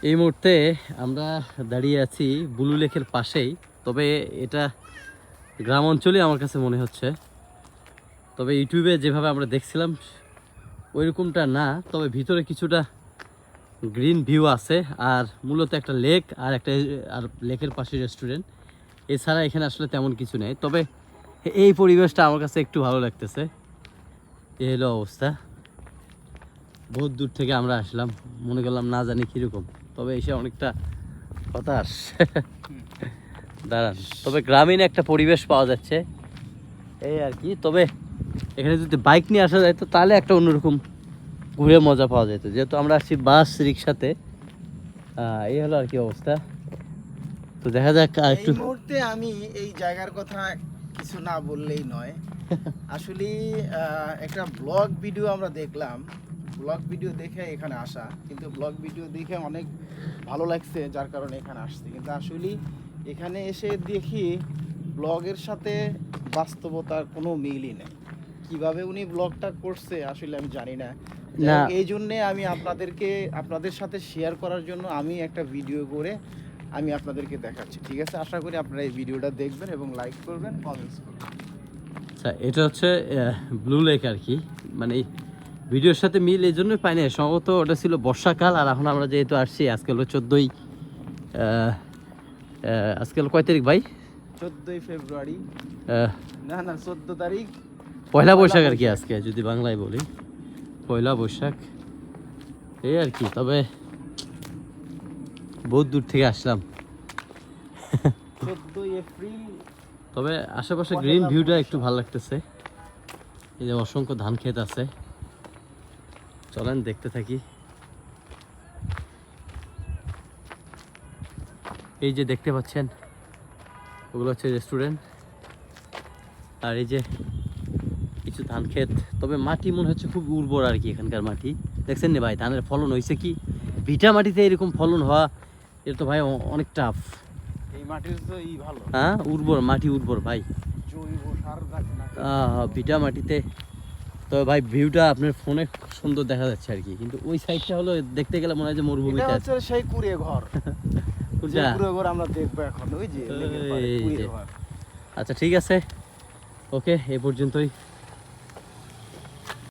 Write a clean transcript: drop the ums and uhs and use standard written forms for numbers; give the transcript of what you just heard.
এই মুহূর্তে আমরা দাঁড়িয়ে আছি ব্লু লেকের পাশেই। তবে এটা গ্রাম অঞ্চলই আমার কাছে মনে হচ্ছে। তবে ইউটিউবে যেভাবে আমরা দেখছিলাম ওইরকমটা না, তবে ভিতরে কিছুটা গ্রিন ভিউ আছে। আর মূলত একটা লেক আর একটা আর লেকের পাশে রেস্টুরেন্ট, এছাড়া এখানে আসলে তেমন কিছু নেই। তবে এই পরিবেশটা আমার কাছে একটু ভালো লাগতেছে। এই হলো অবস্থা। বহুত দূর থেকে আমরা আসলাম, মনে করলাম না জানি কীরকম, তবে এসে অনেকটা হতাশ। দাঁড়ান, তবে গ্রামীণ একটা পরিবেশ পাওয়া যাচ্ছে এই আর কি। তবে এখানে যদি বাইক নিয়ে আসা যায় তো তাহলে একটা অন্যরকম ঘুরে মজা পাওয়া যেত, যেহেতু আমরা আসছি বাস রিক্সাতে। এই হলো আর কি অবস্থা। তো দেখা যাক একটু। এই মুহূর্তে আমি এই জায়গার কথা কিছু না বললেই নয়। আসলে একটা ব্লগ ভিডিও আমরা দেখলাম, ব্লগ ভিডিও দেখে এখানে আসা, কিন্তু ব্লগ ভিডিও দেখে অনেক ভালো লাগছে যার কারণে এখানে আসছি। কিন্তু আসলে এখানে এসে দেখি ব্লগের সাথে বাস্তবতার কোনো মিলই নেই। কিভাবে উনি ব্লগটা করছে আসলে আমি জানি না। না, এই জন্যে আমি আপনাদের সাথে শেয়ার করার জন্য আমি একটা ভিডিও করে আমি আপনাদেরকে দেখাচ্ছি। ঠিক আছে, আশা করি আপনারা এই ভিডিওটা দেখবেন এবং লাইক করবেন, কমেন্টস করবেন। আচ্ছা, এটা হচ্ছে ব্লু লেক আর কি। মানে ভিডিওর সাথে মিল এই জন্যই পাই না, সম্ভবত ওটা ছিল বর্ষাকাল। আর এখন আমরা যেহেতু আসছি, আজকে হলো 14ই, আজকে হলো কয় তারিখ ভাই? 14ই ফেব্রুয়ারি, আহ, না 14 তারিখ, পয়লা বৈশাখ আর কি। আজকে যদি বাংলায় বলি পয়লা বৈশাখ, এই আর কি। তবে বহুত দূর থেকে আসলাম। 14 এপ্রিল। তবে আশেপাশে গ্রিন ভিউটা একটু ভালো লাগতেছে। এই যে অসংখ্য ধান ক্ষেত আছে, চলেন দেখতে থাকি। এই যে দেখতে পাচ্ছেন ওগুলো হচ্ছে রেস্টুরেন্ট, আর এই যে কিছু ধান ক্ষেত। তবে মাটি মনে হচ্ছে খুব উর্বর আর কি এখানকার মাটি। দেখছেন না ভাই, ধানের ফলন হয়েছে কি? ভিটা মাটিতে এরকম ফলন হওয়া, এটা তো ভাই অনেক টাফ। এই মাটির তো ভালো, হ্যাঁ, উর্বর মাটি, উর্বর ভাই। জৈব সার থাকে না। ভিটা মাটিতে। তবে ভাই ভিউটা আপনার ফোনে সুন্দর দেখা যাচ্ছে আর কি, কিন্তু ওই সাইডটা হলো দেখতে গেলে মনে হয় যে মরুভূমিতে এটা আছে। হচ্ছে সেই কুড়িয়ে ঘর, যে কুড়িয়ে ঘর আমরা দেখবো এখন, ওই যে লেকের পাড়ে এই কুড়িয়ে যে। ঘর। আচ্ছা ঠিক আছে, ওকে, এই পর্যন্তই।